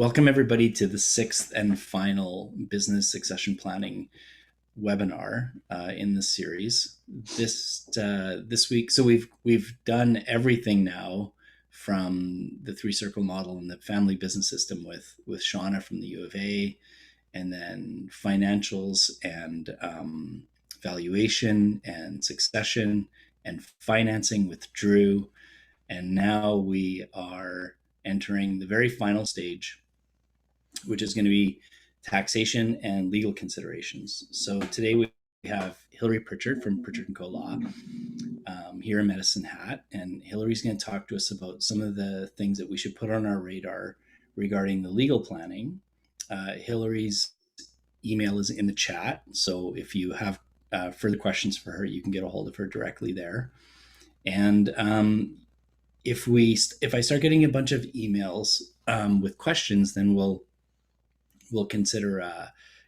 Welcome everybody to the sixth and final business succession planning webinar in this series. This week, so we've done everything now from the three circle model and the family business system with Shauna from the U of A, and then financials and valuation and succession and financing with Drew, and now we are entering the very final stage, which is going to be taxation and legal considerations. So today we have Hillary Pritchard from Pritchard & Co. Law here in Medicine Hat, and Hillary's going to talk to us about some of the things that we should put on our radar regarding the legal planning. Hillary's email is in the chat, so if you have further questions for her, you can get a hold of her directly there. And if I start getting a bunch of emails with questions, then we'll consider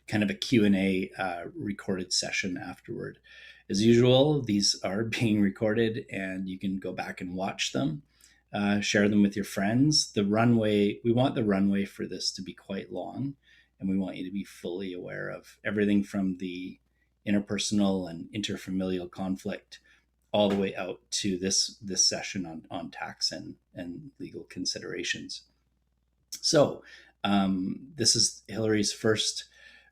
kind of a Q&A recorded session afterward. As usual, these are being recorded and you can go back and watch them, share them with your friends. We want the runway for this to be quite long, and we want you to be fully aware of everything from the interpersonal and interfamilial conflict all the way out to this session on tax and legal considerations. So this is Hillary's first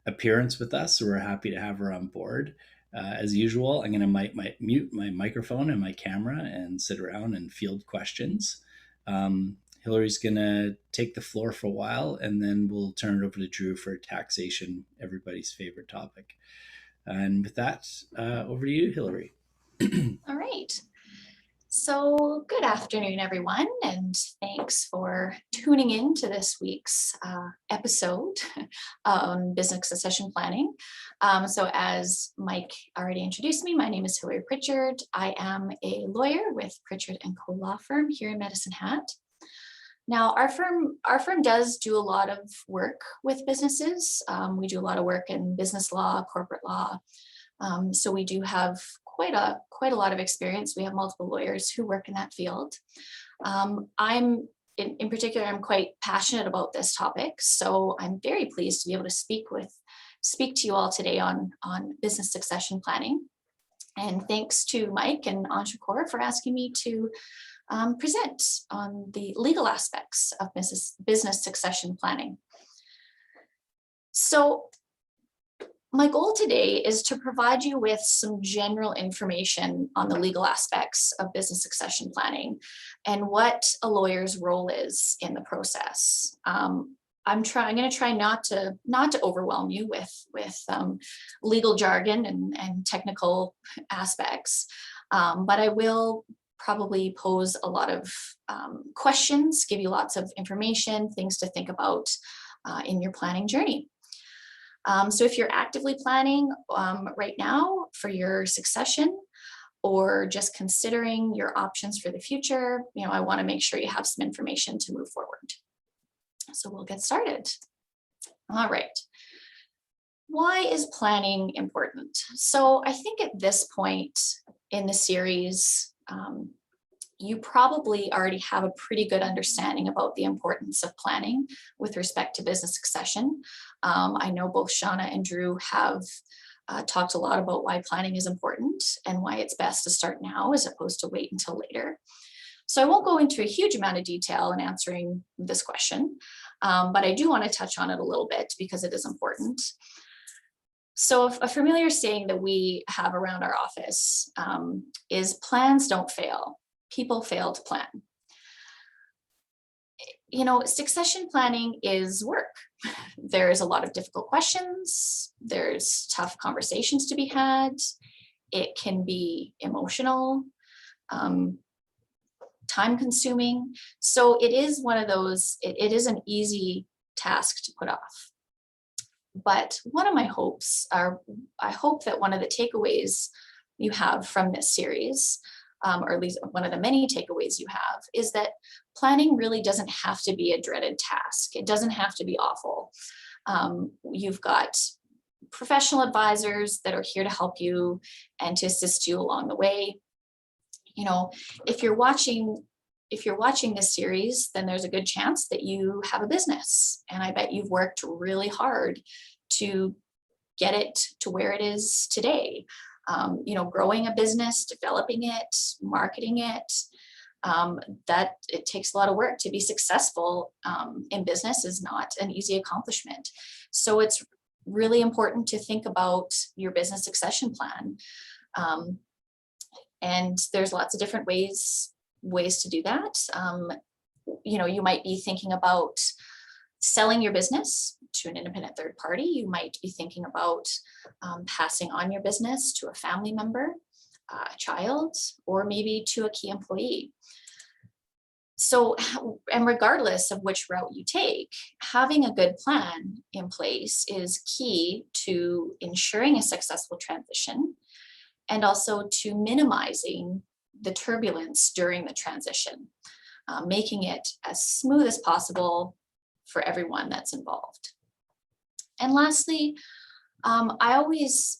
appearance with us, so we're happy to have her on board. As usual, I'm going to mute my microphone and my camera and sit around and field questions. Hillary's going to take the floor for a while, and then we'll turn it over to Drew for taxation, everybody's favorite topic. And with that, over to you, Hillary. All right. So good afternoon, everyone, and thanks for tuning in to this week's episode on business succession planning. So as Mike already introduced me, my name is Hillary Pritchard. I am a lawyer with Pritchard & Co. Law Firm here in Medicine Hat. Now, our firm does do a lot of work with businesses. We do a lot of work in business law, corporate law. So we do have quite a lot of experience. We have multiple lawyers who work in that field. In particular, I'm quite passionate about this topic, so I'm very pleased to be able to speak to you all today on business succession planning. And thanks to Mike and Entre-Corp for asking me to present on the legal aspects of business succession planning. So my goal today is to provide you with some general information on the legal aspects of business succession planning and what a lawyer's role is in the process. I'm going to try not to overwhelm you with legal jargon and technical aspects, but I will probably pose a lot of questions, give you lots of information, things to think about in your planning journey. So if you're actively planning right now for your succession, or just considering your options for the future, I want to make sure you have some information to move forward. So we'll get started. All right. Why is planning important? So I think at this point in the series, you probably already have a pretty good understanding about the importance of planning with respect to business succession. I know both Shauna and Drew have talked a lot about why planning is important and why it's best to start now as opposed to wait until later. So I won't go into a huge amount of detail in answering this question, but I do want to touch on it a little bit because it is important. So a familiar saying that we have around our office is plans don't fail. People fail to plan. Succession planning is work. There's a lot of difficult questions. There's tough conversations to be had. It can be emotional, time consuming. So it is one of those, it is an easy task to put off. But one of my hopes are, I hope that one of the takeaways you have from this series, or at least one of the many takeaways you have, is that planning really doesn't have to be a dreaded task. It doesn't have to be awful. You've got professional advisors that are here to help you and to assist you along the way. If you're watching if you're watching this series, then there's a good chance that you have a business. And I bet you've worked really hard to get it to where it is today. Growing a business, developing it, marketing it, that it takes a lot of work to be successful in business is not an easy accomplishment. So it's really important to think about your business succession plan. And there's lots of different ways to do that. You might be thinking about selling your business to an independent third party. You might be thinking about passing on your business to a family member, a child, or maybe to a key employee. So, and regardless of which route you take, having a good plan in place is key to ensuring a successful transition and also to minimizing the turbulence during the transition, making it as smooth as possible for everyone that's involved. And lastly, I always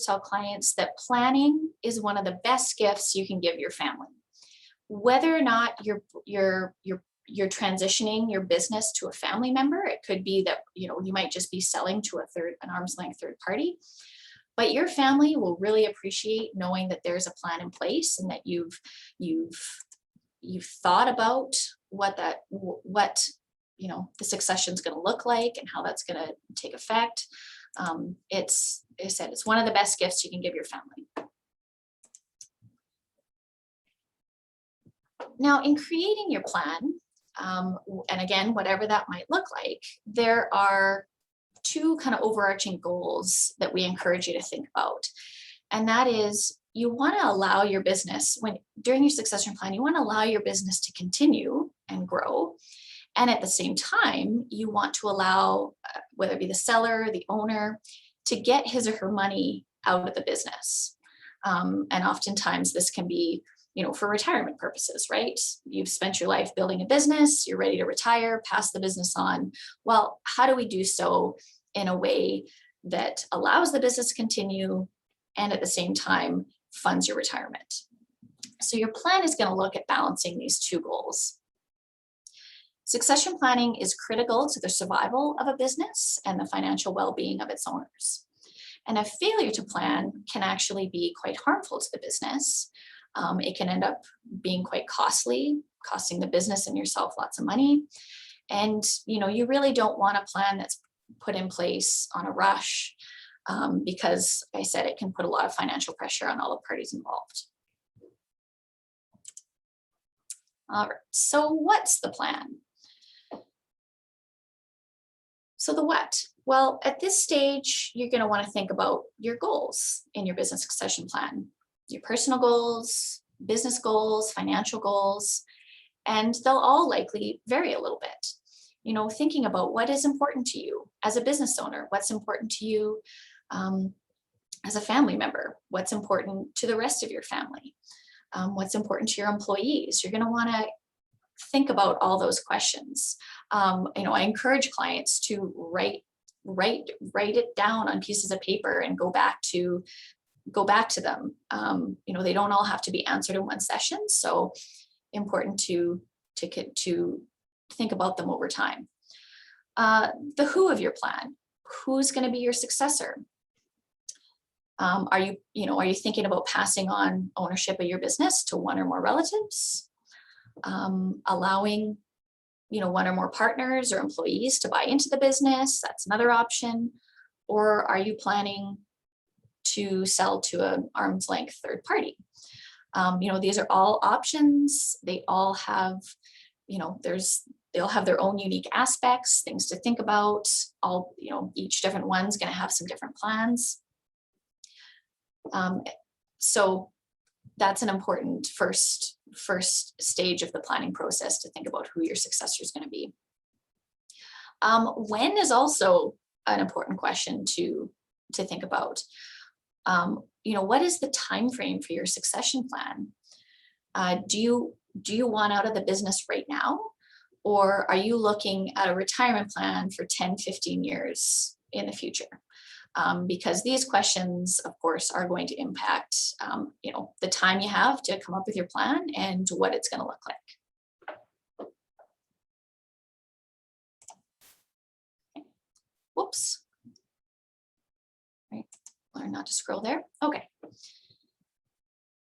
tell clients that planning is one of the best gifts you can give your family. Whether or not you're transitioning your business to a family member, it could be that you might just be selling to an arm's length third party, but your family will really appreciate knowing that there's a plan in place and that you've thought about what the succession is going to look like and how that's going to take effect. It's one of the best gifts you can give your family. Now, in creating your plan, and again, whatever that might look like, there are two kind of overarching goals that we encourage you to think about. And that is, you want to allow your business, during your succession plan, you want to allow your business to continue and grow. And at the same time, you want to allow, whether it be the seller, the owner, to get his or her money out of the business. And oftentimes this can be, for retirement purposes, right? You've spent your life building a business, you're ready to retire, pass the business on. Well, how do we do so in a way that allows the business to continue and at the same time funds your retirement? So your plan is going to look at balancing these two goals. Succession planning is critical to the survival of a business and the financial well-being of its owners. And a failure to plan can actually be quite harmful to the business. It can end up being quite costly, costing the business and yourself lots of money. And you really don't want a plan that's put in place on a rush because, like I said, it can put a lot of financial pressure on all the parties involved. All right, so what's the plan? So the what? Well, at this stage, you're going to want to think about your goals in your business succession plan, your personal goals, business goals, financial goals, and they'll all likely vary a little bit. Thinking about what is important to you as a business owner, what's important to you as a family member, what's important to the rest of your family, what's important to your employees. You're going to want to think about all those questions. I encourage clients to write it down on pieces of paper and go back to them. They don't all have to be answered in one session, so important to think about them over time. The who of your plan. Who's going to be your successor? Are you thinking about passing on ownership of your business to one or more relatives? Allowing one or more partners or employees to buy into the business, that's another option. Or are you planning to sell to an arm's length third party? These are all options. They all have, they'll have their own unique aspects, things to think about. Each different one's going to have some different plans. So that's an important first stage of the planning process, to think about who your successor is going to be. When is also an important question to think about. What is the time frame for your succession plan? Do you want out of the business right now? Or are you looking at a retirement plan for 10, 15 years in the future? Because these questions, of course, are going to impact, the time you have to come up with your plan and what it's going to look like. Oops. Right. Learn not to scroll there. Okay.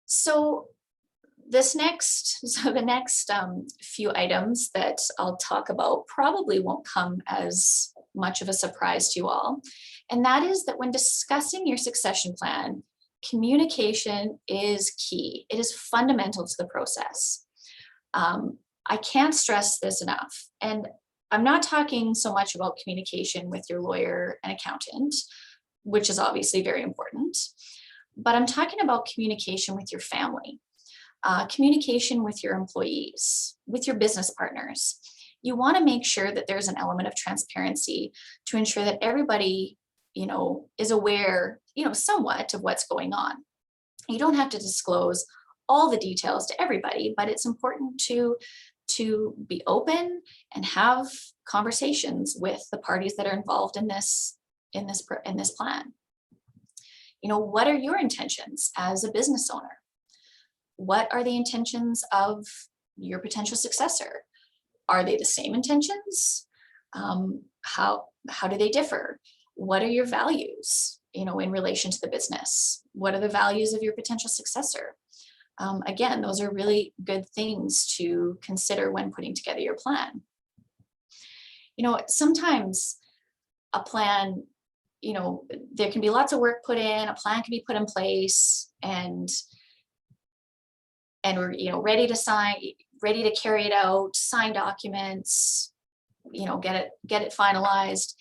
So the next few items that I'll talk about probably won't come as much of a surprise to you all. And that is that when discussing your succession plan, communication is key. It is fundamental to the process. I can't stress this enough. And I'm not talking so much about communication with your lawyer and accountant, which is obviously very important, but I'm talking about communication with your family, communication with your employees, with your business partners. You want to make sure that there's an element of transparency to ensure that everybody, is aware, somewhat of what's going on. You don't have to disclose all the details to everybody, but it's important to be open and have conversations with the parties that are involved in this plan. What are your intentions as a business owner? What are the intentions of your potential successor? Are they the same intentions? How do they differ? What are your values, in relation to the business? What are the values of your potential successor? Again, those are really good things to consider when putting together your plan. Sometimes a plan, there can be lots of work put in, a plan can be put in place, and we're, ready to sign, ready to carry it out, sign documents, get it finalized.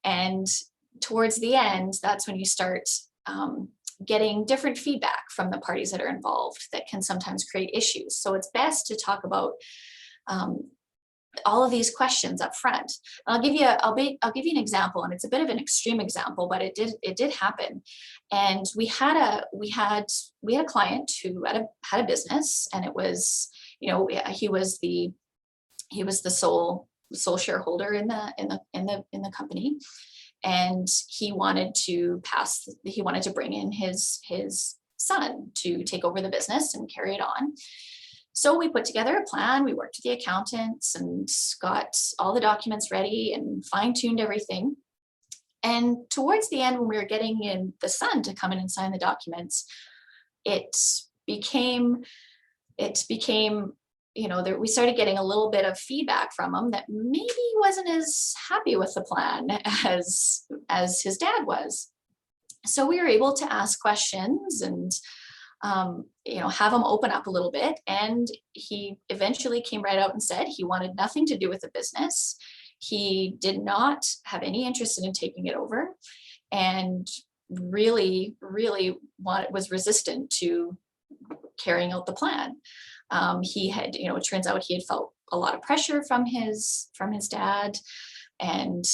And towards the end, that's when you start getting different feedback from the parties that are involved that can sometimes create issues. So it's best to talk about all of these questions up front. I'll give you an example, and it's a bit of an extreme example, but it did happen. And we had a client who had a business, and it was, he was the sole shareholder in the company. And he wanted to bring in his son to take over the business and carry it on. So we put together a plan, we worked with the accountants and got all the documents ready and fine-tuned everything. And towards the end, when we were getting in the son to come in and sign the documents, it became, we started getting a little bit of feedback from him that maybe he wasn't as happy with the plan as his dad was. So we were able to ask questions and have him open up a little bit. And he eventually came right out and said he wanted nothing to do with the business. He did not have any interest in taking it over, and really, really was resistant to carrying out the plan. He had, it turns out he had felt a lot of pressure from his dad, and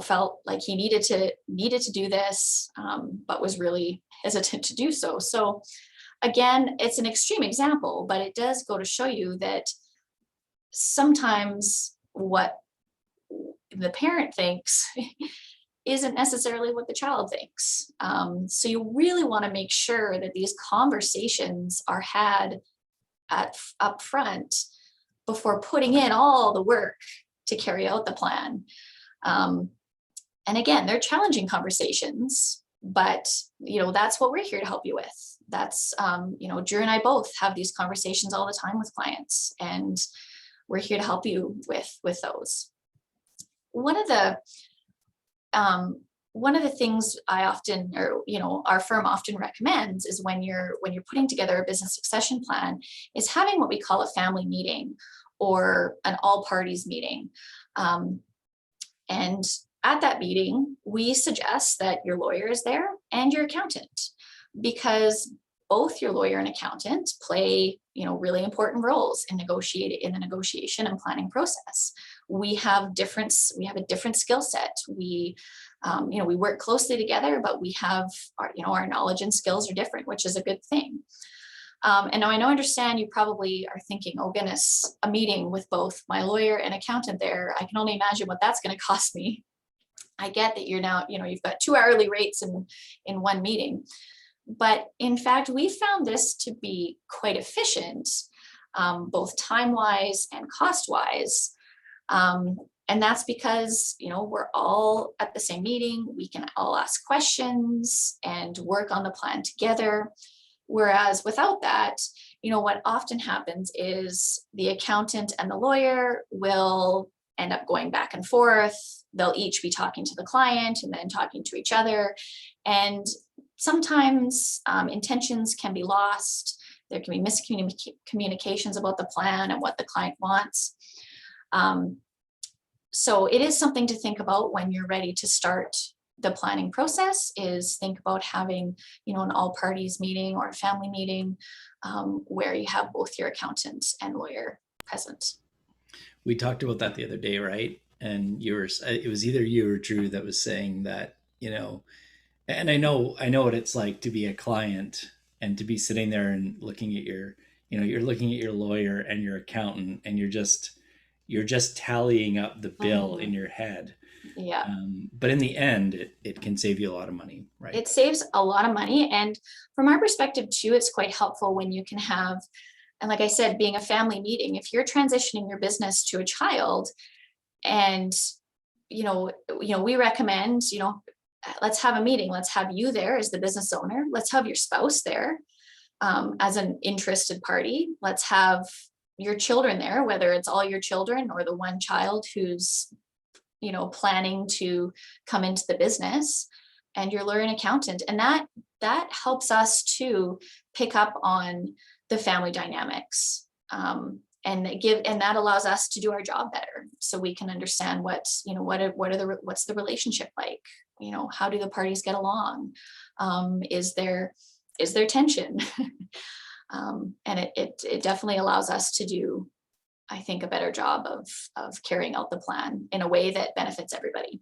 felt like he needed to do this, but was really hesitant to do so. So again, it's an extreme example, but it does go to show you that sometimes what the parent thinks isn't necessarily what the child thinks. So you really want to make sure that these conversations are had up front before putting in all the work to carry out the plan. And again, they're challenging conversations, but that's what we're here to help you with. That's Drew and I both have these conversations all the time with clients, and we're here to help you with those. One of the things I often, our firm often recommends is when you're putting together a business succession plan, is having what we call a family meeting or an all parties meeting. And at that meeting, we suggest that your lawyer is there and your accountant, because both your lawyer and accountant play, really important roles in the negotiation and planning process. We have a different skill set. We work closely together, but we have our knowledge and skills are different, which is a good thing. And I understand you probably are thinking, oh goodness, a meeting with both my lawyer and accountant there, I can only imagine what that's going to cost me. I get that you're now, you've got 2 hourly rates in one meeting. But in fact, we found this to be quite efficient, both time-wise and cost-wise. And And that's because, we're all at the same meeting. We can all ask questions and work on the plan together. Whereas without that, what often happens is the accountant and the lawyer will end up going back and forth. They'll each be talking to the client and then talking to each other. And sometimes intentions can be lost. There can be miscommunications about the plan and what the client wants. So it is something to think about when you're ready to start the planning process, is think about having, an all parties meeting or a family meeting where you have both your accountant and lawyer present. We talked about that the other day, right? And it was either you or Drew that was saying that, and I know what it's like to be a client and to be sitting there and looking at you're looking at your lawyer and your accountant, and you're just tallying up the bill in your head. Yeah. But in the end, it can save you a lot of money, right? It saves a lot of money. And from our perspective too, it's quite helpful when you can have, and like I said, being a family meeting, if you're transitioning your business to a child, and, we recommend, let's have a meeting. Let's have you there as the business owner. Let's have your spouse there as an interested party. Let's have your children there, whether it's all your children or the one child who's, planning to come into the business, and your lawyer and accountant. And that helps us to pick up on the family dynamics. And that allows us to do our job better, so we can understand what's the relationship like, how do the parties get along, is there tension? And it definitely allows us to do, I think, a better job of carrying out the plan in a way that benefits everybody.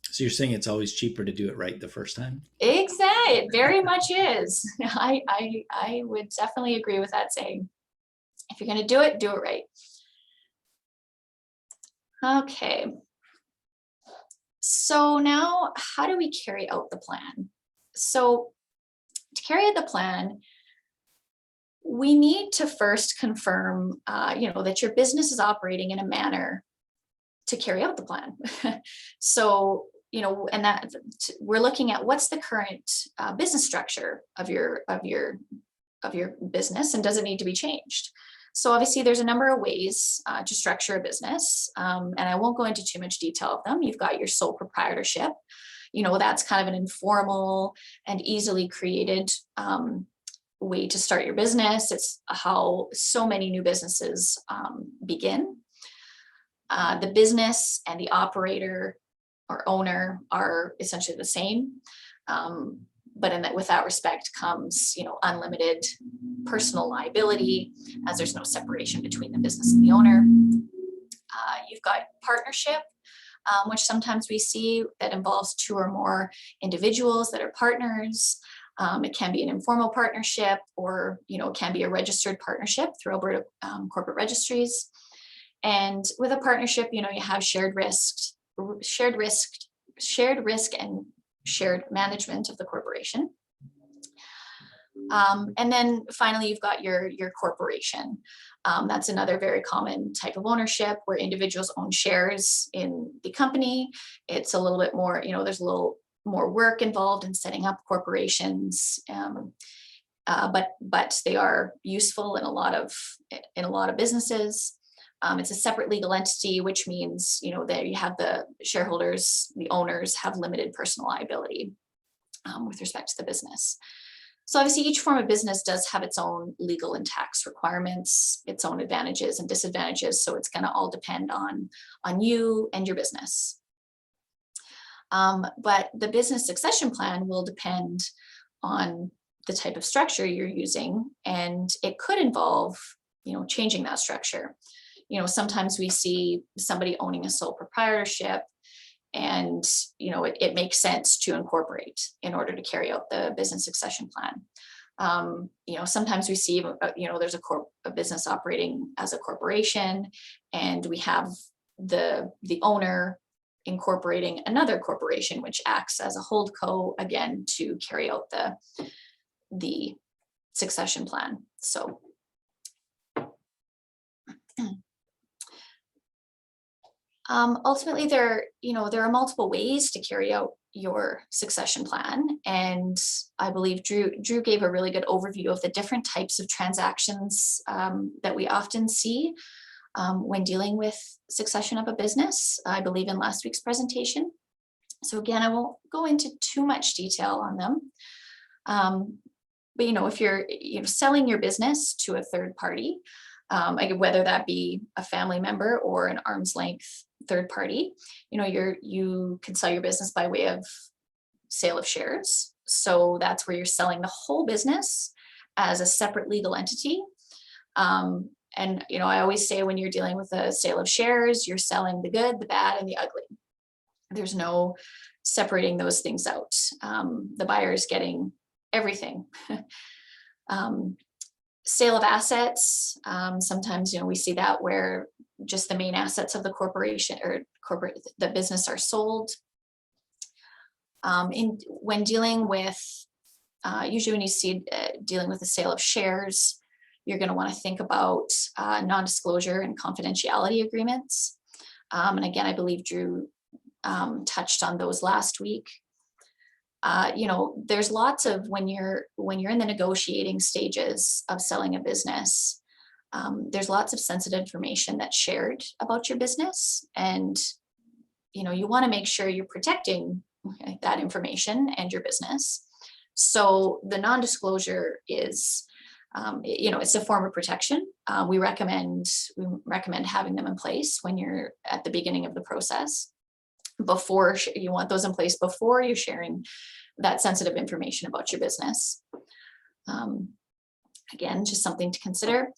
So you're saying it's always cheaper to do it right the first time? Exactly, it very much is. I would definitely agree with that saying. If you're going to do it right. Okay. So now, how do we carry out the plan? So to carry out the plan, we need to first confirm, that your business is operating in a manner to carry out the plan. So, and that we're looking at what's the current business structure of your business, and does it need to be changed? So obviously there's a number of ways to structure a business, and I won't go into too much detail of them. You've got your sole proprietorship. That's kind of an informal and easily created way to start your business. It's how so many new businesses begin. The business and the operator or owner are essentially the same. But with that respect comes, unlimited personal liability, as there's no separation between the business and the owner. You've got partnership, which sometimes we see that involves two or more individuals that are partners. It can be an informal partnership, or it can be a registered partnership through Alberta corporate registries. And with a partnership, you have shared risk, and shared management of the corporation. And then finally, you've got your corporation. That's another very common type of ownership, where individuals own shares in the company. It's a little bit more, there's a little more work involved in setting up corporations, but they are useful in a lot of businesses. It's a separate legal entity, which means, that you have the shareholders, the owners have limited personal liability with respect to the business. So obviously each form of business does have its own legal and tax requirements, its own advantages and disadvantages. So it's going to all depend on you and your business. But the business succession plan will depend on the type of structure you're using, and it could involve, changing that structure. Sometimes we see somebody owning a sole proprietorship, and it makes sense to incorporate in order to carry out the business succession plan. Sometimes we see there's a business operating as a corporation, and we have the owner incorporating another corporation, which acts as a holdco, again, to carry out the succession plan. So Ultimately, there are multiple ways to carry out your succession plan, and I believe Drew gave a really good overview of the different types of transactions that we often see when dealing with succession of a business, I believe in last week's presentation. So again, I won't go into too much detail on them. But if you're selling your business to a third party, whether that be a family member or an arm's length third party, you can sell your business by way of sale of shares. So that's where you're selling the whole business as a separate legal entity. And I always say when you're dealing with a sale of shares, you're selling the good, the bad, and the ugly. There's no separating those things out. The buyer is getting everything. Sale of assets. Sometimes, we see that where just the main assets of the corporation or the business are sold. When dealing with, usually when you see dealing with the sale of shares, you're going to want to think about non-disclosure and confidentiality agreements. And again, I believe Drew touched on those last week. There's lots of when you're in the negotiating stages of selling a business, there's lots of sensitive information that's shared about your business, and you want to make sure you're protecting that information and your business. So the non-disclosure is, it's a form of protection. We recommend having them in place when you're at the beginning of the process. Before you want those in place before you're sharing that sensitive information about your business. Again, just something to consider.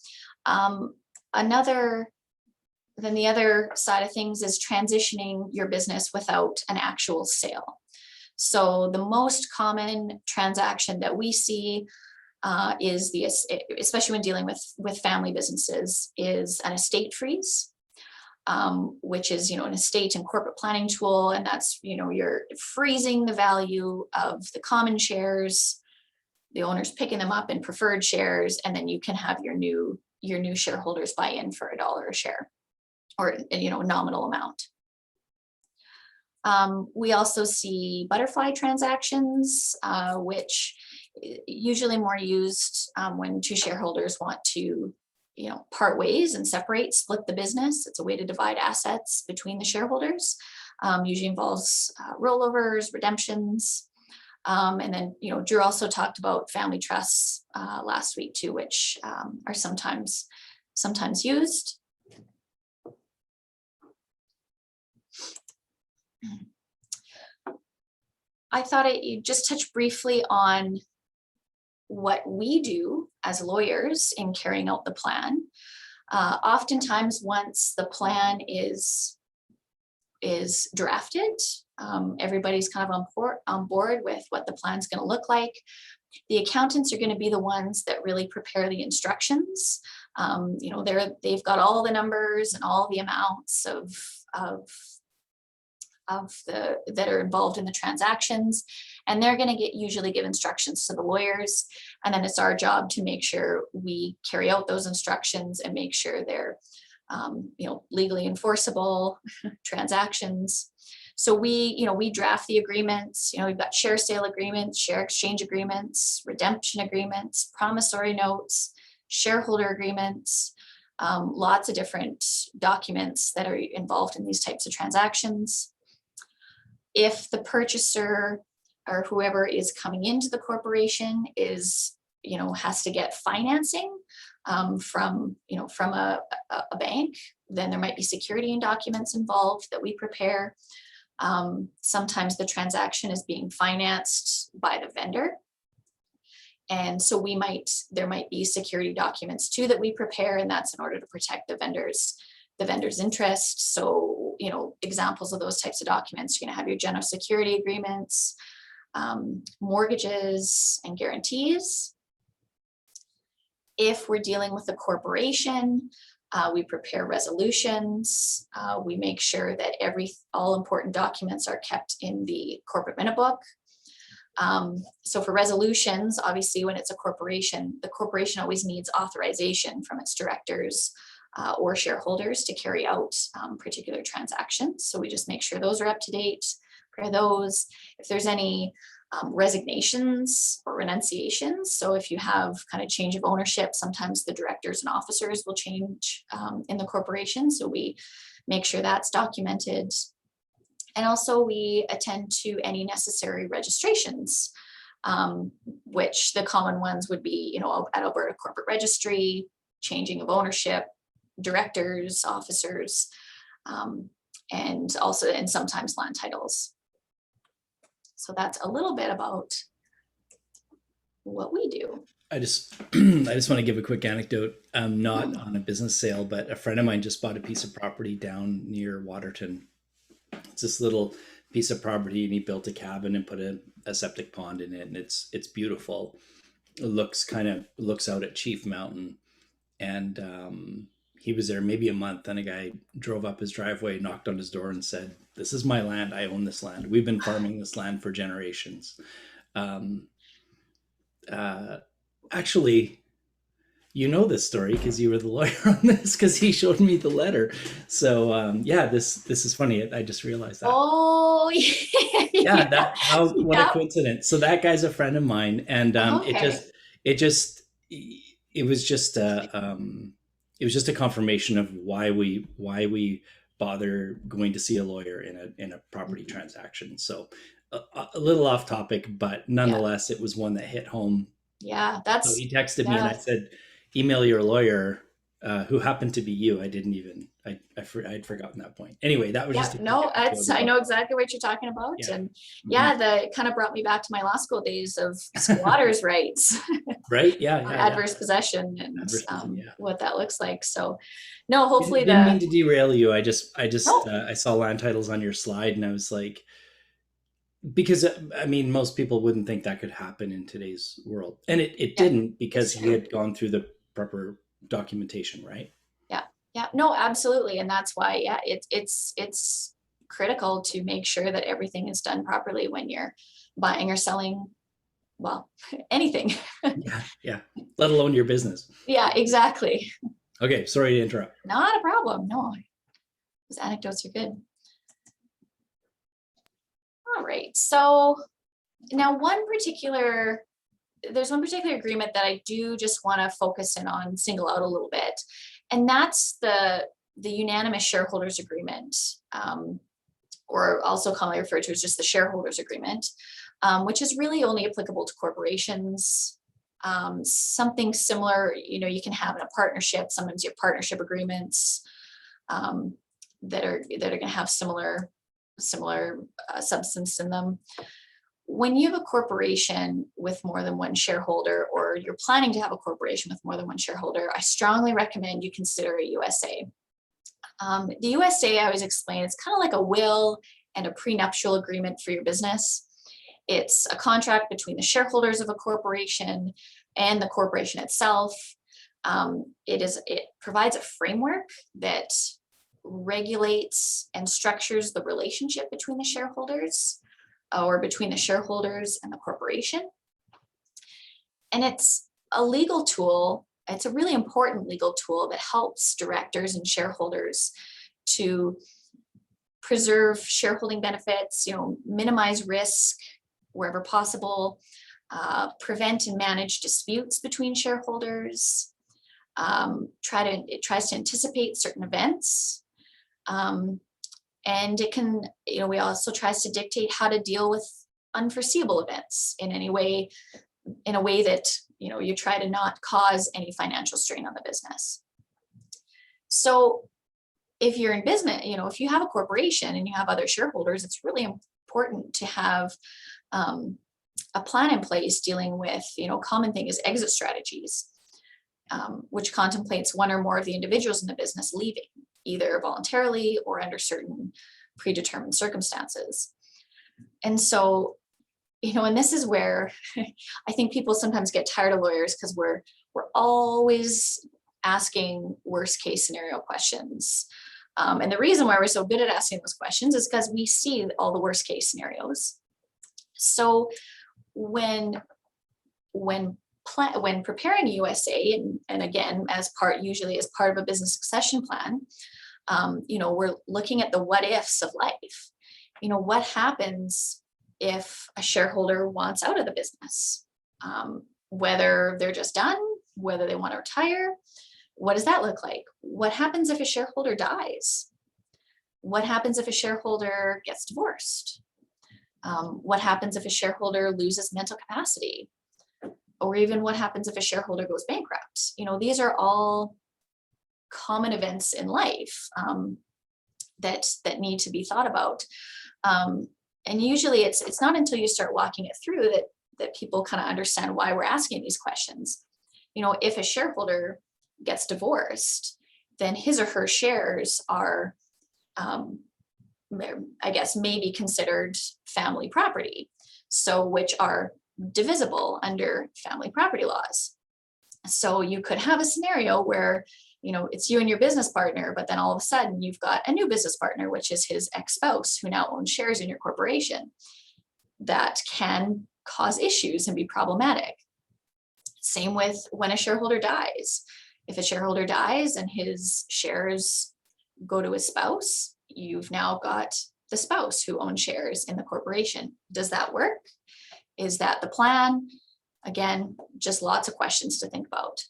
Then the other side of things is transitioning your business without an actual sale. So the most common transaction that we see is especially when dealing with family businesses, is an estate freeze. Which is, an estate and corporate planning tool. And that's, you're freezing the value of the common shares, the owners picking them up in preferred shares, and then you can have your new shareholders buy in for $1 a share or, nominal amount. We also see butterfly transactions, which usually more used when two shareholders want to part ways and split the business. It's a way to divide assets between the shareholders. Usually involves rollovers, redemptions. And then, Drew also talked about family trusts last week too, which are sometimes used. I thought I'd just touch briefly on what we do as lawyers in carrying out the plan. Oftentimes, once the plan is drafted, everybody's kind of on board with what the plan's going to look like. The accountants are going to be the ones that really prepare the instructions. They've got all the numbers and all the amounts that are involved in the transactions, and they're going to usually give instructions to the lawyers, and then it's our job to make sure we carry out those instructions and make sure they're legally enforceable transactions. So we draft the agreements. We've got share sale agreements, share exchange agreements, redemption agreements, promissory notes, shareholder agreements, lots of different documents that are involved in these types of transactions. If the purchaser or whoever is coming into the corporation has to get financing from a bank, then there might be security and documents involved that we prepare. Sometimes the transaction is being financed by the vendor. And so there might be security documents too that we prepare, and that's in order to protect the vendor's interest. So, examples of those types of documents, you're going to have your general security agreements, mortgages, and guarantees. If we're dealing with a corporation, we prepare resolutions. We make sure that all important documents are kept in the corporate minute book. So for resolutions, obviously when it's a corporation, the corporation always needs authorization from its directors or shareholders to carry out particular transactions. So we just make sure those are up to date for those. If there's any resignations or renunciations, so if you have kind of change of ownership, sometimes the directors and officers will change in the corporation. So we make sure that's documented. And also we attend to any necessary registrations, which the common ones would be, at Alberta Corporate Registry, changing of ownership, directors, officers, and sometimes land titles. So that's a little bit about what we do. I just want to give a quick anecdote. Not on a business sale, but a friend of mine just bought a piece of property down near Waterton. It's this little piece of property, and he built a cabin and put a septic pond in it, and it's beautiful. It looks out at Chief Mountain, and he was there maybe a month, and a guy drove up his driveway, knocked on his door, and said, "This is my land. I own this land. We've been farming this land for generations." Actually, this story because you were the lawyer on this, because he showed me the letter. So this is funny. I just realized that. Oh, Yeah, what yeah. a coincidence. So that guy's a friend of mine, and Okay. it was just a confirmation of why we bother going to see a lawyer in a property transaction. So a little off topic, but nonetheless, it was one that hit home. Yeah, So he texted me, and I said, "Email your lawyer," who happened to be you. I didn't even I'd forgotten that point. Anyway, that was just a no, I know exactly what you're talking about. Yeah. And that kind of brought me back to my law school days of squatters' rights. Right? Yeah. Adverse possession and what that looks like. So no, I hopefully didn't mean to derail you. I saw land titles on your slide, and I was like, because most people wouldn't think that could happen in today's world, and it didn't, because he had gone through the proper documentation, right? Yeah, no, absolutely. And that's why, it's critical to make sure that everything is done properly when you're buying or selling, well, anything. Yeah. Let alone your business. Yeah, exactly. Okay, sorry to interrupt. Not a problem. No, those anecdotes are good. All right. So now there's one particular agreement that I do just want to focus in on, single out a little bit. And that's the unanimous shareholders agreement, or also commonly referred to as just the shareholders agreement, which is really only applicable to corporations. Something similar, you can have in a partnership. Sometimes you have partnership agreements that are going to have similar substance in them. When you have a corporation with more than one shareholder, or you're planning to have a corporation with more than one shareholder, I strongly recommend you consider a USA. The USA, I always explain, it's kind of like a will and a prenuptial agreement for your business. It's a contract between the shareholders of a corporation and the corporation itself. It provides a framework that regulates and structures the relationship between the shareholders, or between the shareholders and the corporation. And it's a legal tool. It's a really important legal tool that helps directors and shareholders to preserve shareholding benefits, minimize risk wherever possible, prevent and manage disputes between shareholders. It tries to anticipate certain events. And it can, we also tries to dictate how to deal with unforeseeable events in a way that, you try to not cause any financial strain on the business. So if you're in business, if you have a corporation and you have other shareholders, it's really important to have a plan in place dealing with, common thing is exit strategies, which contemplates one or more of the individuals in the business leaving, either voluntarily or under certain predetermined circumstances. And so, and this is where I think people sometimes get tired of lawyers, because we're always asking worst case scenario questions. And the reason why we're so good at asking those questions is because we see all the worst case scenarios. So when when preparing a USA, and again, usually as part of a business succession plan, we're looking at the what ifs of life. What happens if a shareholder wants out of the business? Whether they're just done, whether they want to retire, what does that look like? What happens if a shareholder dies? What happens if a shareholder gets divorced? What happens if a shareholder loses mental capacity? Or even what happens if a shareholder goes bankrupt? These are all common events in life that need to be thought about. And usually it's not until you start walking it through that people kind of understand why we're asking these questions. If a shareholder gets divorced, then his or her shares are, I guess, maybe considered family property, which are divisible under family property laws. So you could have a scenario where, it's you and your business partner, but then all of a sudden you've got a new business partner, which is his ex-spouse, who now owns shares in your corporation. That can cause issues and be problematic. Same with when a shareholder dies. If a shareholder dies and his shares go to his spouse, you've now got the spouse who owns shares in the corporation. Does that work? Is that the plan? Again, just lots of questions to think about.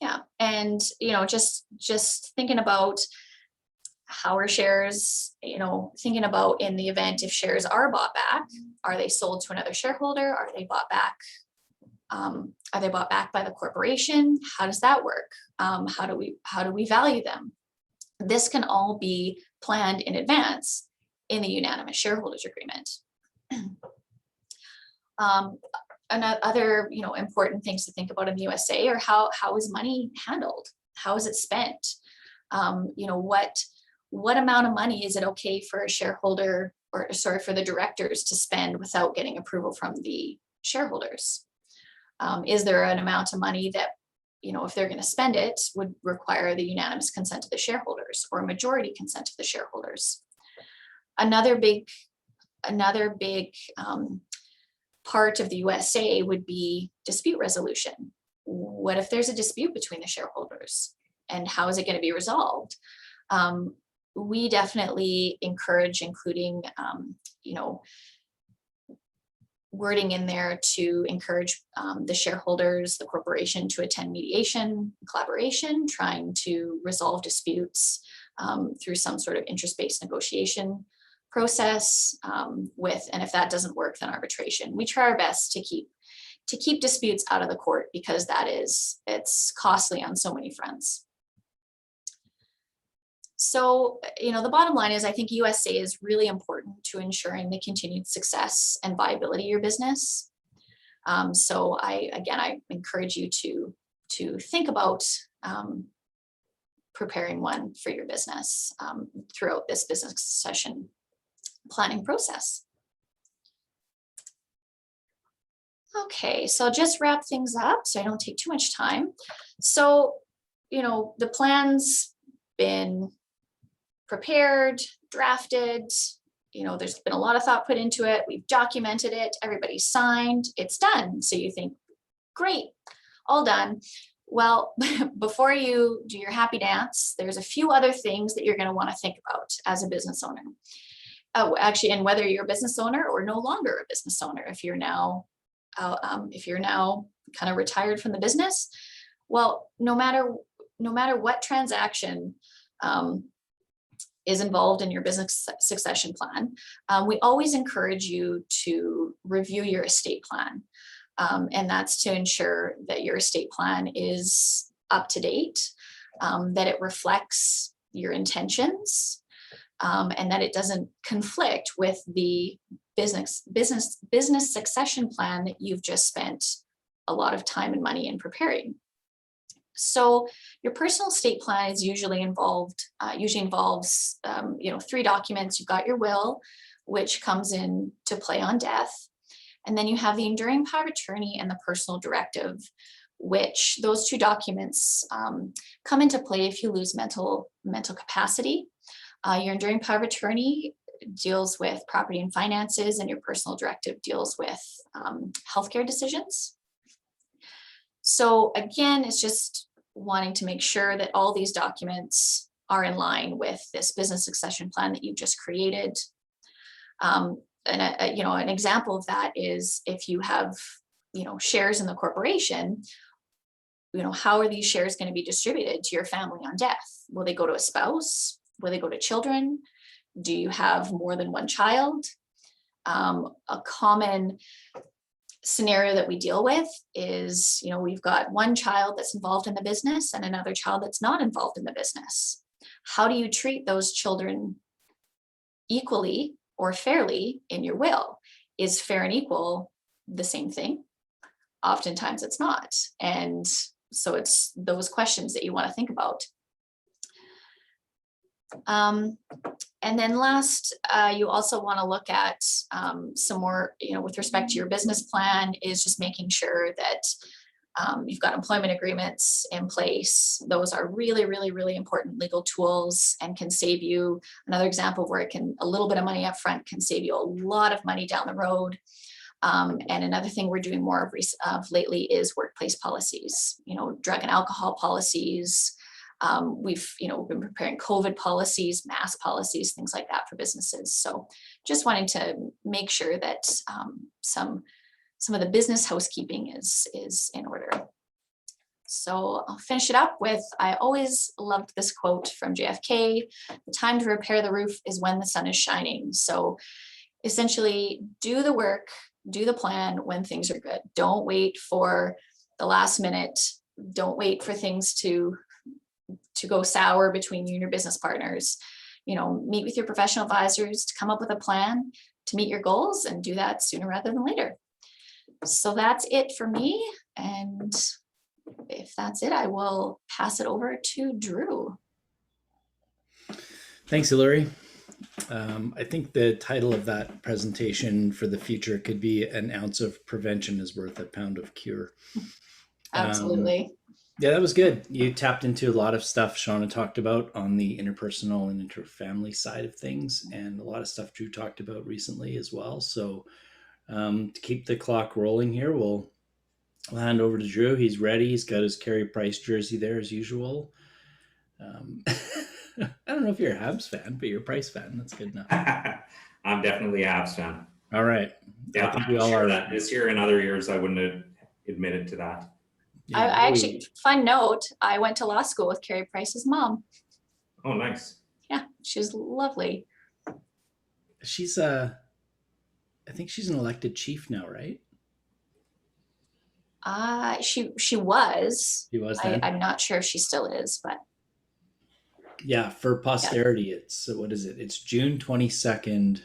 Yeah, and just thinking about how are shares, thinking about in the event if shares are bought back, are they sold to another shareholder? Are they bought back? Are they bought back by the corporation? How does that work? How do we value them? This can all be planned in advance in the unanimous shareholders agreement. Other important things to think about in the USA are how is money handled? How is it spent? What amount of money is it okay for a shareholder, or sorry, for the directors to spend without getting approval from the shareholders? Is there an amount of money that, if they're going to spend it, would require the unanimous consent of the shareholders or a majority consent of the shareholders? Another big part of the USA would be dispute resolution. What if there's a dispute between the shareholders, and how is it going to be resolved? We definitely encourage including, wording in there to encourage the shareholders, the corporation, to attend mediation, collaboration, trying to resolve disputes through some sort of interest-based negotiation process, and if that doesn't work, then arbitration. We try our best to keep disputes out of the court, because it's costly on so many fronts. So, the bottom line is, I think USA is really important to ensuring the continued success and viability of your business. So I encourage you to think about preparing one for your business throughout this business succession planning process. Okay, so I'll just wrap things up so I don't take too much time. So, the plan's been prepared, drafted, there's been a lot of thought put into it. We've documented it, everybody's signed, it's done. So you think, great, all done. Well, before you do your happy dance, there's a few other things that you're going to want to think about as a business owner. Oh, actually, and whether you're a business owner or no longer a business owner, if you're now kind of retired from the business, well, no matter what transaction is involved in your business succession plan, we always encourage you to review your estate plan. And that's to ensure that your estate plan is up to date, that it reflects your intentions, and that it doesn't conflict with the business succession plan that you've just spent a lot of time and money in preparing. So your personal estate plan is usually involves 3 documents. You've got your will, which comes into play on death. And then you have the enduring power of attorney and the personal directive, which those 2 documents come into play if you lose mental capacity. Your enduring power of attorney deals with property and finances, and your personal directive deals with healthcare decisions. So again, it's just wanting to make sure that all these documents are in line with this business succession plan that you've just created. An example of that is if you have, shares in the corporation, how are these shares going to be distributed to your family on death? Will they go to a spouse? Will they go to children? Do you have more than one child? A common scenario that we deal with is, we've got one child that's involved in the business and another child that's not involved in the business. How do you treat those children equally or fairly in your will? Is fair and equal the same thing? Oftentimes it's not. And so it's those questions that you want to think about. And then last, you also want to look at some more, with respect to your business plan, is just making sure that you've got employment agreements in place. Those are really, really, really important legal tools and can save you. Another example of where a little bit of money up front can save you a lot of money down the road. And another thing we're doing more of lately is workplace policies, drug and alcohol policies. We've been preparing COVID policies, mask policies, things like that for businesses. So just wanting to make sure that some of the business housekeeping is in order. So I'll finish it up with, I always loved this quote from JFK: "The time to repair the roof is when the sun is shining." So essentially, do the work, do the plan when things are good. Don't wait for the last minute. Don't wait for things to go sour between you and your business partners. Meet with your professional advisors to come up with a plan to meet your goals, and do that sooner rather than later. So that's it for me. And if that's it, I will pass it over to Drew. Thanks, Hillary. I think the title of that presentation for the future could be "An Ounce of Prevention is Worth a Pound of Cure." Absolutely. Yeah, that was good. You tapped into a lot of stuff Shauna talked about on the interpersonal and interfamily side of things, and a lot of stuff Drew talked about recently as well. So to keep the clock rolling here, we'll hand over to Drew. He's ready. He's got his Carey Price jersey there as usual. I don't know if you're a Habs fan, but you're a Price fan. That's good enough. I'm definitely a Habs fan. All right. Yeah, I think we all are. That this year and other years, I wouldn't have admitted to that. Yeah, I actually, fun note, I went to law school with Carey Price's mom. Oh, nice. Yeah, she's lovely. She's I think she's an elected chief now, right? She was. She was then? I'm not sure if she still is, but yeah, for posterity, it's what is it? It's June 22nd,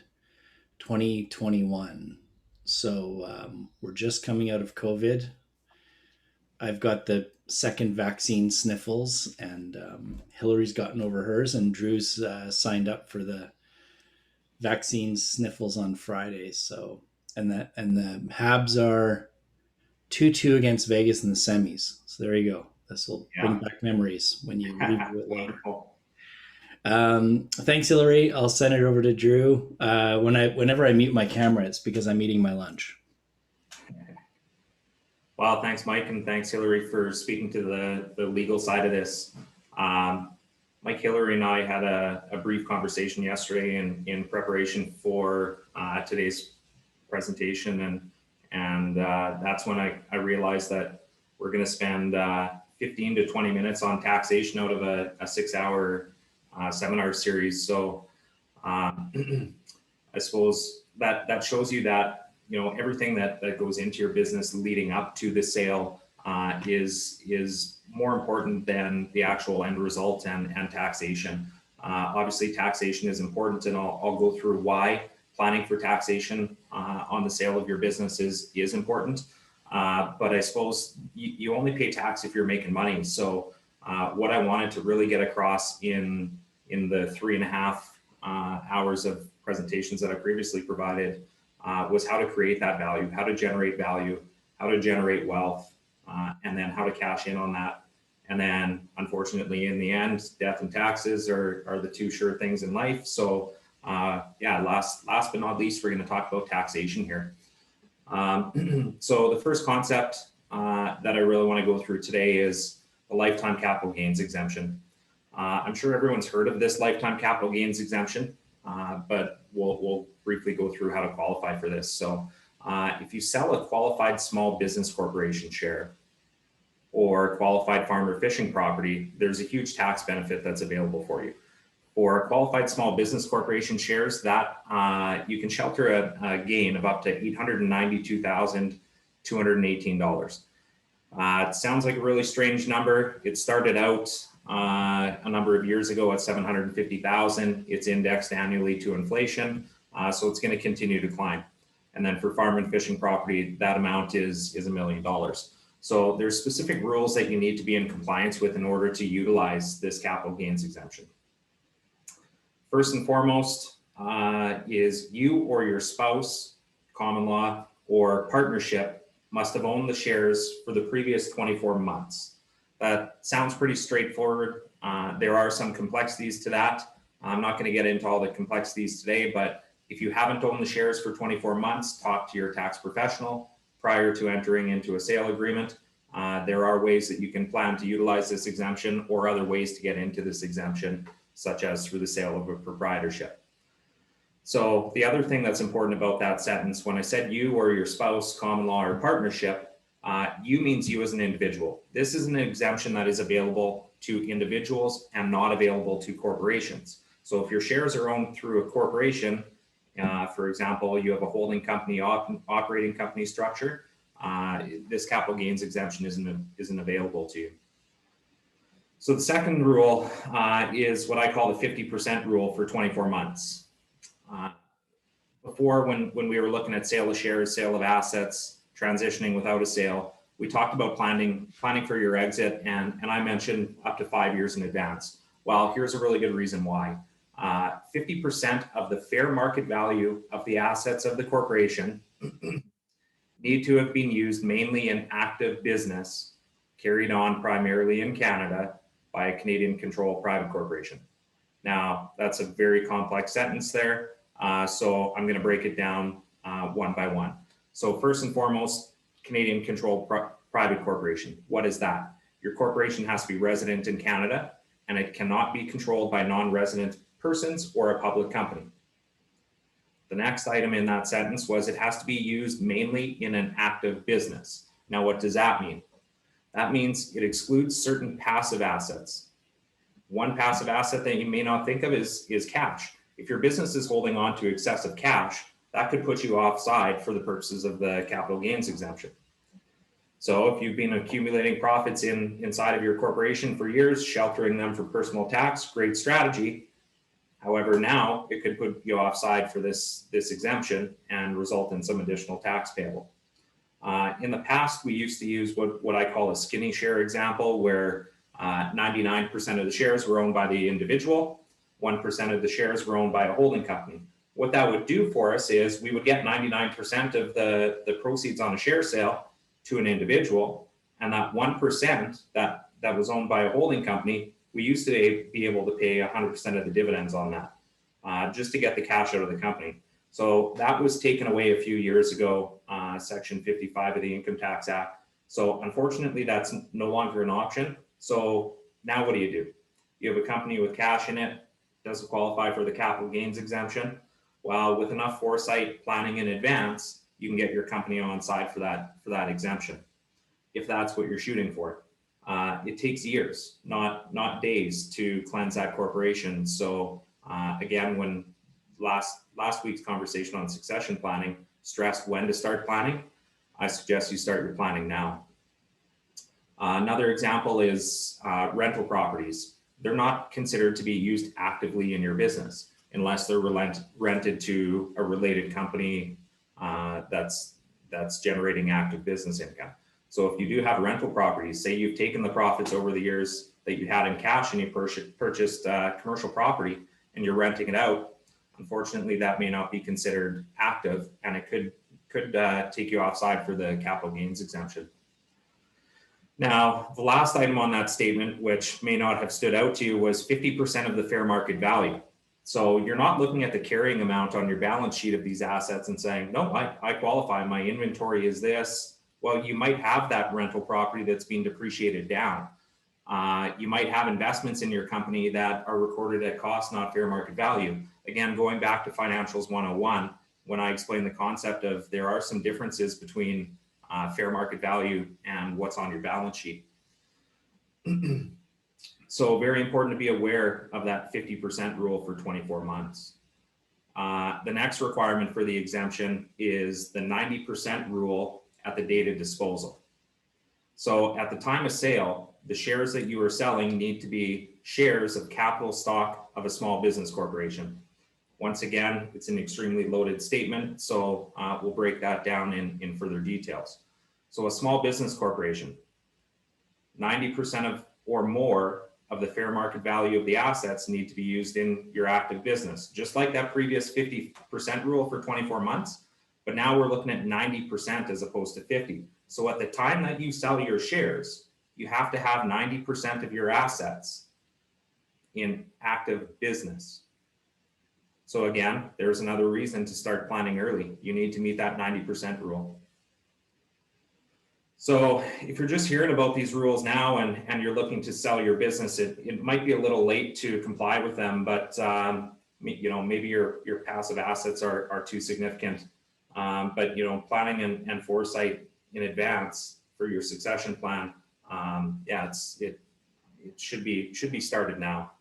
2021. So we're just coming out of COVID. I've got the second vaccine sniffles, and Hillary's gotten over hers, and Drew's signed up for the vaccine sniffles on Friday. So and the Habs are 2-2 against Vegas in the semis. So there you go. This will bring back memories when you review it later. Thanks, Hillary. I'll send it over to Drew. Whenever I mute my camera, it's because I'm eating my lunch. Well, thanks, Mike, and thanks, Hillary, for speaking to the legal side of this. Mike, Hillary, and I had a brief conversation yesterday in preparation for today's presentation, and that's when I realized that we're going to spend 15 to 20 minutes on taxation out of a 6-hour seminar series. So I suppose that shows you that everything that goes into your business leading up to the sale is more important than the actual end result and taxation. Obviously, taxation is important, and I'll go through why planning for taxation on the sale of your business is important. But I suppose you only pay tax if you're making money. So what I wanted to really get across in the 3.5 hours of presentations that I previously provided was how to create that value, how to generate value, how to generate wealth, and then how to cash in on that. And then, unfortunately, in the end, death and taxes are the two sure things in life. So yeah, last but not least, we're going to talk about taxation here. So the first concept that I really want to go through today is the lifetime capital gains exemption. I'm sure everyone's heard of this lifetime capital gains exemption, but we'll briefly go through how to qualify for this. So if you sell a qualified small business corporation share or qualified farm or fishing property, there's a huge tax benefit that's available for you. For qualified small business corporation shares, that you can shelter a gain of up to $892,218. It sounds like a really strange number. It started out a number of years ago at $750,000. It's indexed annually to inflation, so it's going to continue to climb. And then for farm and fishing property, that amount is $1 million. So there's specific rules that you need to be in compliance with in order to utilize this capital gains exemption. First and foremost is you or your spouse, common law, or partnership must have owned the shares for the previous 24 months. That sounds pretty straightforward. There are some complexities to that. I'm not going to get into all the complexities today, but if you haven't owned the shares for 24 months, talk to your tax professional prior to entering into a sale agreement. There are ways that you can plan to utilize this exemption or other ways to get into this exemption, such as through the sale of a proprietorship. So the other thing that's important about that sentence, when I said you or your spouse, common law, or partnership, you means you as an individual. This is an exemption that is available to individuals and not available to corporations. So if your shares are owned through a corporation, for example, you have a holding company, operating company structure, this capital gains exemption isn't available to you. So the second rule is what I call the 50% rule for 24 months. Before, when we were looking at sale of shares, sale of assets, transitioning without a sale, we talked about planning for your exit, and I mentioned up to 5 years in advance. Well, here's a really good reason why. 50% of the fair market value of the assets of the corporation need to have been used mainly in active business, carried on primarily in Canada by a Canadian controlled private corporation. Now, that's a very complex sentence there, so I'm going to break it down one by one. So first and foremost, Canadian controlled private corporation. What is that? Your corporation has to be resident in Canada, and it cannot be controlled by non-resident persons or a public company. The next item in that sentence was it has to be used mainly in an active business. Now, what does that mean? That means it excludes certain passive assets. One passive asset that you may not think of is cash. If your business is holding on to excessive cash, that could put you offside for the purposes of the capital gains exemption. So if you've been accumulating profits inside of your corporation for years, sheltering them for personal tax, great strategy. However, now it could put you offside for this exemption and result in some additional tax payable. In the past, we used to use what I call a skinny share example, where 99% of the shares were owned by the individual, 1% of the shares were owned by a holding company. What that would do for us is we would get 99% of the proceeds on a share sale to an individual, and that 1% that was owned by a holding company, we used to be able to pay 100% of the dividends on that, just to get the cash out of the company. So that was taken away a few years ago, Section 55 of the Income Tax Act. So unfortunately, that's no longer an option. So now what do? You have a company with cash in it, doesn't qualify for the capital gains exemption. Well, with enough foresight, planning in advance, you can get your company on side for that exemption, if that's what you're shooting for. It takes years, not days, to cleanse that corporation. So again, when last week's conversation on succession planning stressed when to start planning, I suggest you start your planning now. Another example is rental properties. They're not considered to be used actively in your business unless they're rented to a related company that's generating active business income. So if you do have rental properties, say you've taken the profits over the years that you had in cash and you purchased commercial property and you're renting it out, unfortunately, that may not be considered active, and it could take you offside for the capital gains exemption. Now, the last item on that statement, which may not have stood out to you, was 50% of the fair market value. So you're not looking at the carrying amount on your balance sheet of these assets and saying, no, I qualify, my inventory is this. Well, you might have that rental property that's being depreciated down. You might have investments in your company that are recorded at cost, not fair market value. Again, going back to Financials 101, when I explain the concept of there are some differences between fair market value and what's on your balance sheet. So very important to be aware of that 50% rule for 24 months. The next requirement for the exemption is the 90% rule at the date of disposal. So at the time of sale, the shares that you are selling need to be shares of capital stock of a small business corporation. Once again, it's an extremely loaded statement, so we'll break that down in further details. So a small business corporation, 90% of or more of the fair market value of the assets need to be used in your active business, just like that previous 50% rule for 24 months. But now we're looking at 90% as opposed to 50. So at the time that you sell your shares, you have to have 90% of your assets in active business. So again, there's another reason to start planning early. You need to meet that 90% rule. So if you're just hearing about these rules now and you're looking to sell your business, it might be a little late to comply with them, but you know, maybe your passive assets are too significant. But you know, planning and foresight in advance for your succession plan, yeah, it should be started now.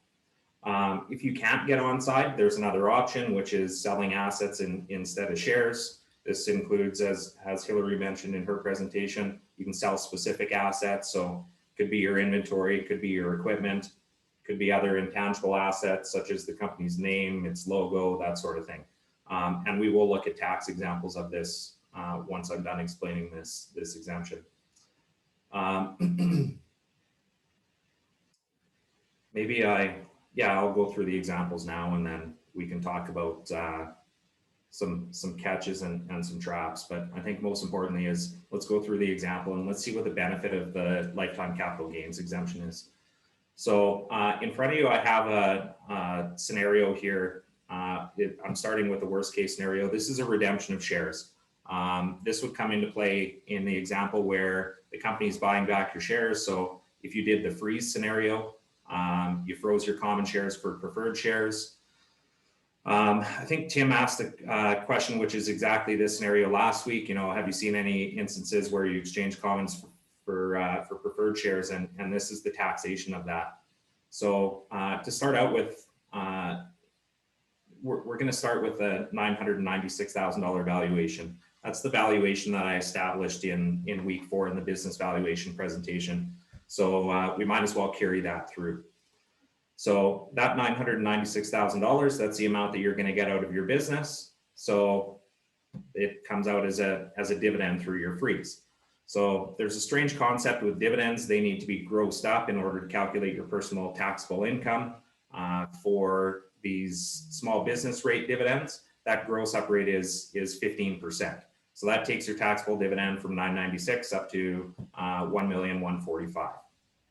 If you can't get on side, there's another option, which is selling assets instead of shares. This includes, as Hillary mentioned in her presentation, you can sell specific assets. So it could be your inventory, it could be your equipment, it could be other intangible assets such as the company's name, its logo, that sort of thing. And we will look at tax examples of this once I'm done explaining this exemption. Maybe I'll go through the examples now and then we can talk about some catches and some traps. But I think most importantly is let's go through the example and let's see what the benefit of the lifetime capital gains exemption is. So in front of you, I have a scenario here. I'm starting with the worst case scenario. This is a redemption of shares. This would come into play in the example where the company is buying back your shares. So if you did the freeze scenario, you froze your common shares for preferred shares. I think Tim asked a question, which is exactly this scenario last week. You know, have you seen any instances where you exchange commons for preferred shares? And this is the taxation of that. So to start out with, we're going to start with a $996,000 valuation. That's the valuation that I established in week 4 in the business valuation presentation. So we might as well carry that through. So that $996,000, that's the amount that you're going to get out of your business. So it comes out as a dividend through your freeze. So there's a strange concept with dividends. They need to be grossed up in order to calculate your personal taxable income. For these small business rate dividends, that gross up rate is 15%. So that takes your taxable dividend from $996,000 up to $1,145,000.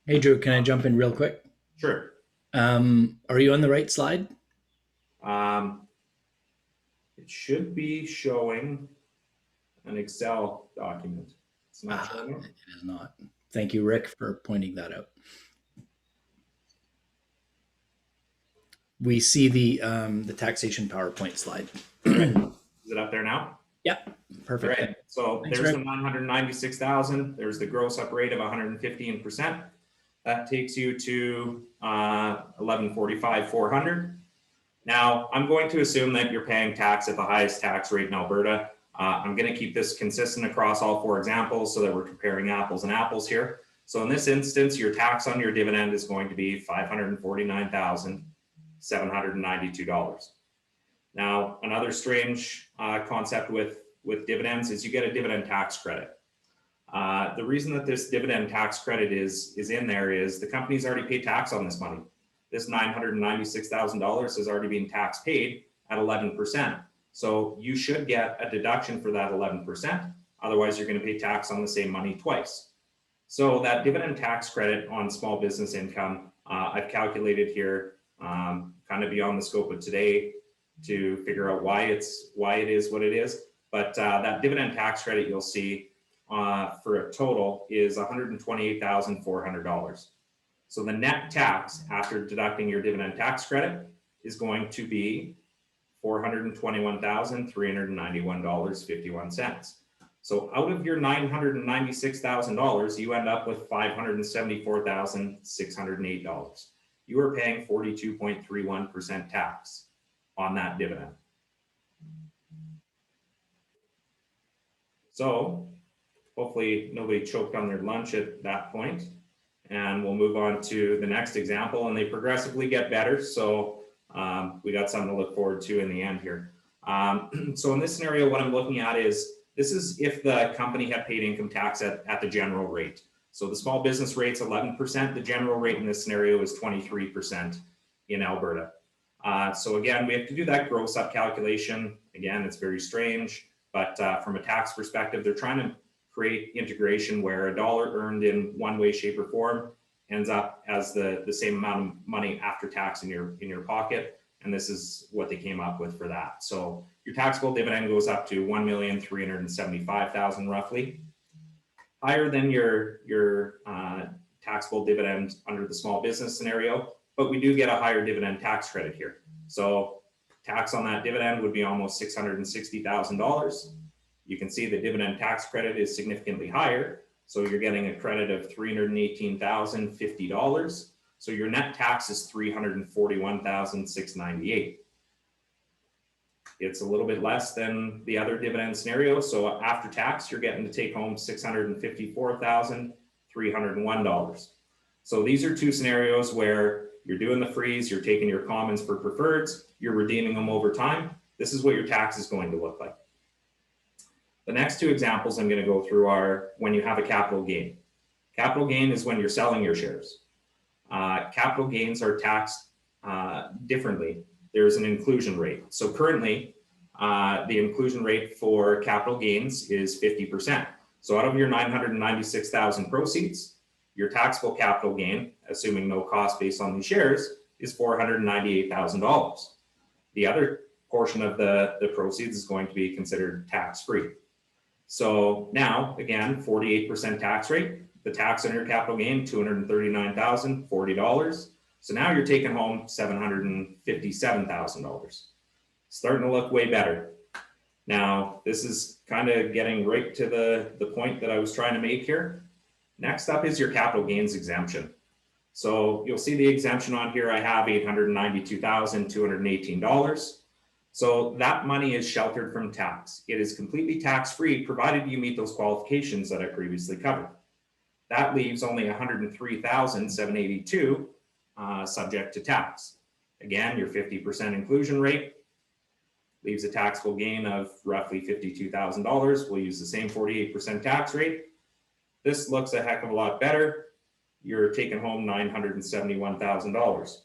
Hey, Drew, can I jump in real quick? Sure. Are you on the right slide? It should be showing an Excel document. It's not showing it. It is not. Thank you, Rick, for pointing that out. We see the taxation PowerPoint slide. Is it up there now? Yep, perfect. Right. So Thanks, there's Rick. the 996,000. There's the gross up rate of 115%. That takes you to 1145,400. Now I'm going to assume that you're paying tax at the highest tax rate in Alberta. I'm going to keep this consistent across all 4 examples so that we're comparing apples and apples here. So in this instance, your tax on your dividend is going to be $549,792. Now, another strange concept with dividends is you get a dividend tax credit. The reason that this dividend tax credit is in there is the company's already paid tax on this money. This $996,000 has already been tax paid at 11%. So you should get a deduction for that 11%. Otherwise, you're going to pay tax on the same money twice. So that dividend tax credit on small business income, I've calculated here kind of beyond the scope of today to figure out why it is what it is. But that dividend tax credit you'll see for a total is $128,400. So the net tax after deducting your dividend tax credit is going to be $421,391.51. So out of your $996,000, you end up with $574,608. You are paying 42.31% tax on that dividend. So hopefully nobody choked on their lunch at that point. And we'll move on to the next example, and they progressively get better. So we got something to look forward to in the end here. So in this scenario, what I'm looking at is, this is if the company had paid income tax at the general rate. So the small business rate's 11%. The general rate in this scenario is 23% in Alberta. So again, we have to do that gross up calculation. Again, it's very strange, but from a tax perspective, they're trying to create integration where a dollar earned in one way, shape, or form ends up as the same amount of money after tax in your pocket. And this is what they came up with for that. So your taxable dividend goes up to $1,375,000 roughly, higher than your taxable dividend under the small business scenario, but we do get a higher dividend tax credit here. So tax on that dividend would be almost $660,000. You can see the dividend tax credit is significantly higher. So you're getting a credit of $318,050. So your net tax is $341,698. It's a little bit less than the other dividend scenario. So after tax, you're getting to take home $654,301. So these are two scenarios where you're doing the freeze, you're taking your commons for preferreds, you're redeeming them over time. This is what your tax is going to look like. The next two examples I'm going to go through are when you have a capital gain. Capital gain is when you're selling your shares. Capital gains are taxed differently. There's an inclusion rate. So currently, the inclusion rate for capital gains is 50%. So out of your $996,000 proceeds, your taxable capital gain, assuming no cost based on these shares, is $498,000. The other portion of the proceeds is going to be considered tax-free. So now, again, 48% tax rate, the tax on your capital gain, $239,040. So now you're taking home $757,000. Starting to look way better. Now, this is kind of getting right to the point that I was trying to make here. Next up is your capital gains exemption. So you'll see the exemption on here. I have $892,218. So that money is sheltered from tax. It is completely tax-free, provided you meet those qualifications that I previously covered. That leaves only $103,782 subject to tax. Again, your 50% inclusion rate leaves a taxable gain of roughly $52,000. We'll use the same 48% tax rate. This looks a heck of a lot better. You're taking home $971,000.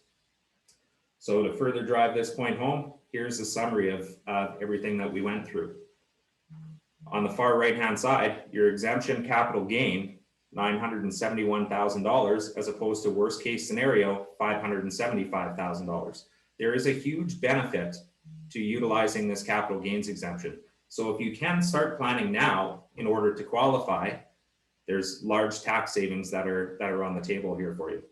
So to further drive this point home, here's a summary of everything that we went through. On the far right-hand side, your exemption capital gain, $971,000, as opposed to worst case scenario, $575,000. There is a huge benefit to utilizing this capital gains exemption. So if you can start planning now in order to qualify, there's large tax savings that are on the table here for you.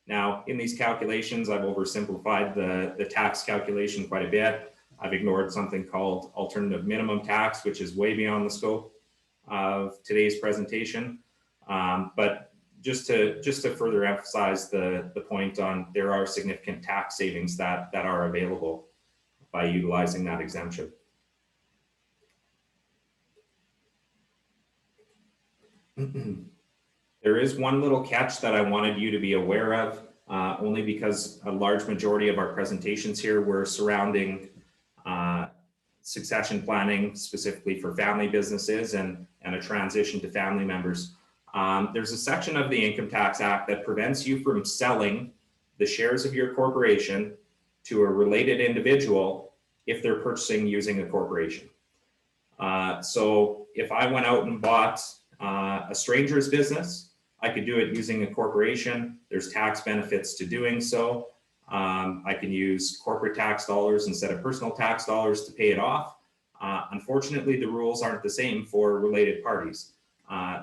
Now, in these calculations, I've oversimplified the tax calculation quite a bit. I've ignored something called alternative minimum tax, which is way beyond the scope of today's presentation. But just to further emphasize the point on, there are significant tax savings that are available by utilizing that exemption. There is one little catch that I wanted you to be aware of, only because a large majority of our presentations here were surrounding succession planning, specifically for family businesses and a transition to family members. There's a section of the Income Tax Act that prevents you from selling the shares of your corporation to a related individual if they're purchasing using a corporation. So if I went out and bought a stranger's business, I could do it using a corporation. There's tax benefits to doing so. I can use corporate tax dollars instead of personal tax dollars to pay it off. Unfortunately, the rules aren't the same for related parties.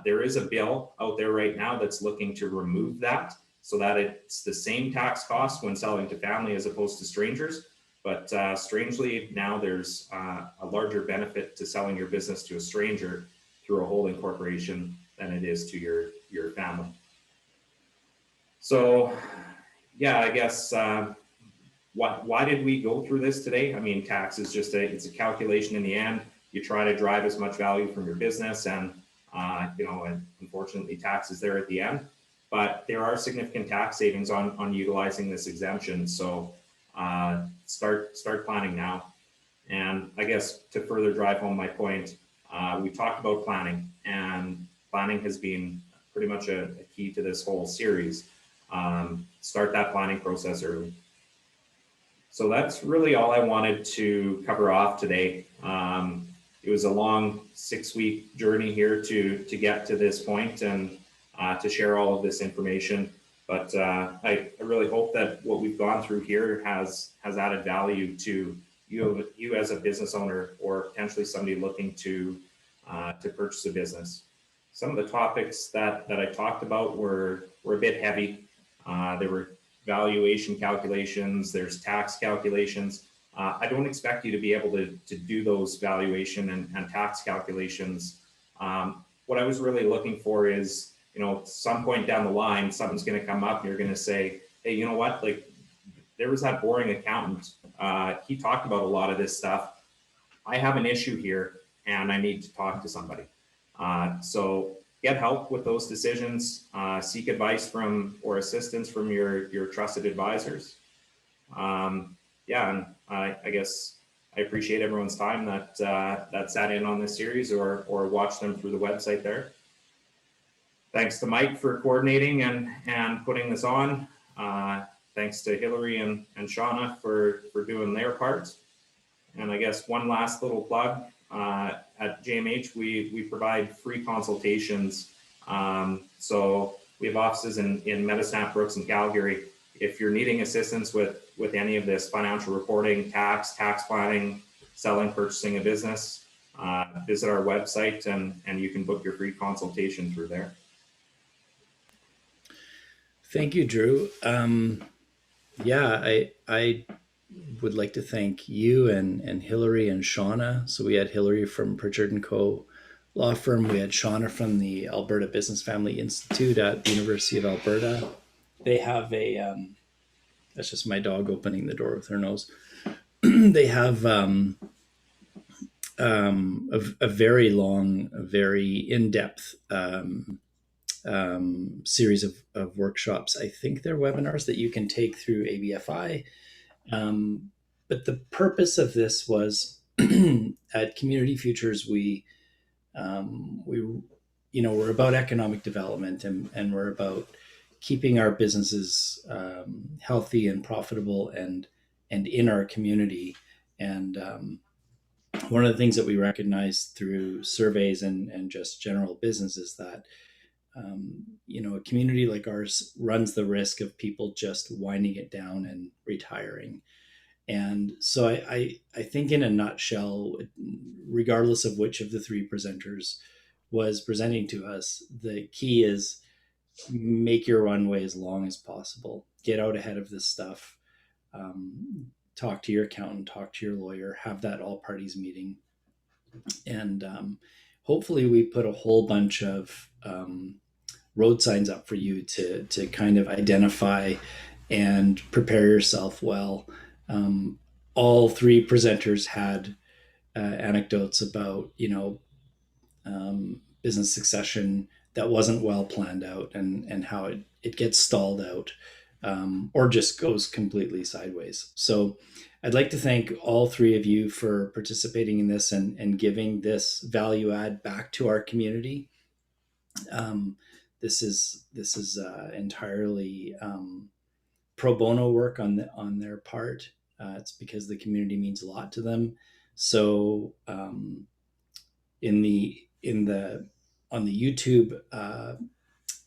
There is a bill out there right now that's looking to remove that so that it's the same tax cost when selling to family as opposed to strangers. But strangely, now there's a larger benefit to selling your business to a stranger through a holding corporation than it is to your family. So, yeah, I guess why did we go through this today? I mean, tax is just it's a calculation in the end. You try to drive as much value from your business, and and unfortunately, tax is there at the end. But there are significant tax savings on utilizing this exemption. So start planning now. And I guess to further drive home my point, we talked about planning, and planning has been pretty much a key to this whole series. Start that planning process early. So that's really all I wanted to cover off today. It was a long 6-week journey here to get to this point and to share all of this information. But I really hope that what we've gone through here has added value to you as a business owner, or potentially somebody looking to purchase a business. Some of the topics that I talked about were a bit heavy. There were valuation calculations, there's tax calculations. I don't expect you to be able to do those valuation and tax calculations. What I was really looking for is, some point down the line, something's going to come up and you're going to say, hey, you know what? Like, there was that boring accountant. He talked about a lot of this stuff. I have an issue here and I need to talk to somebody. So get help with those decisions, seek advice from or assistance from your trusted advisors. And I guess I appreciate everyone's time that sat in on this series or watched them through the website there. Thanks to Mike for coordinating and putting this on. Thanks to Hillary and Shauna for doing their parts. And I guess one last little plug, at JMH, we provide free consultations. So we have offices in Medisnap, Brooks, and Calgary. If you're needing assistance with any of this financial reporting, tax planning, selling, purchasing a business, visit our website and you can book your free consultation through there. Thank you, Drew. I would like to thank you and Hillary and Shauna. So we had Hillary from Pritchard & Co. law firm. We had Shauna from the Alberta Business Family Institute at the University of Alberta. They have that's just my dog opening the door with her nose. They have a very long, very in-depth series of workshops. I think they're webinars that you can take through ABFI. But the purpose of this was at Community Futures, we're about economic development and we're about keeping our businesses healthy and profitable and in our community. And one of the things that we recognize through surveys and just general business is that a community like ours runs the risk of people just winding it down and retiring. And so I think in a nutshell, regardless of which of the three presenters was presenting to us, the key is make your runway as long as possible. Get out ahead of this stuff. Talk to your accountant, talk to your lawyer, have that all parties meeting. And hopefully we put a whole bunch of road signs up for you to kind of identify and prepare yourself well. All three presenters had anecdotes about, business succession that wasn't well planned out and how it gets stalled out or just goes completely sideways. So I'd like to thank all three of you for participating in this and giving this value add back to our community. This is entirely pro bono work on their part. It's because the community means a lot to them. So on the YouTube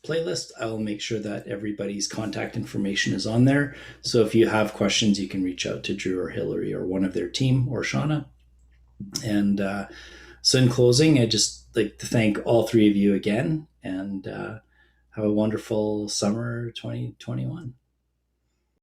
playlist, I will make sure that everybody's contact information is on there. So if you have questions, you can reach out to Drew or Hillary or one of their team or Shauna. And so in closing, I just like to thank all three of you again, and have a wonderful summer 2021.